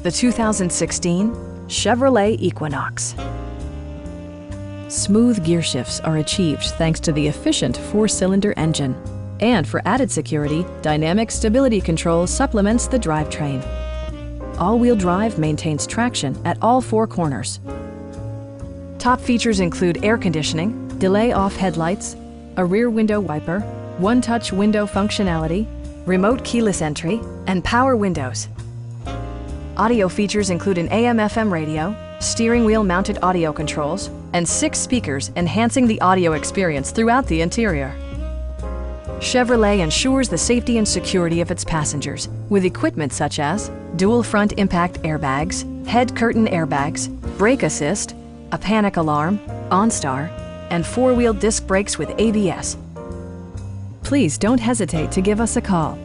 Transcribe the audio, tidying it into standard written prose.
the 2016 Chevrolet Equinox. Smooth gear shifts are achieved thanks to the efficient 4-cylinder engine. And for added security, Dynamic Stability Control supplements the drivetrain. All-wheel drive maintains traction at all 4 corners. Top features include air conditioning, delay-off headlights, a rear window wiper, one-touch window functionality, remote keyless entry, and power windows. Audio features include an AM/FM radio, steering wheel mounted audio controls, and 6 speakers enhancing the audio experience throughout the interior. Chevrolet ensures the safety and security of its passengers with equipment such as dual front impact airbags, head curtain airbags, brake assist, a panic alarm, OnStar, and 4-wheel disc brakes with ABS. Please don't hesitate to give us a call.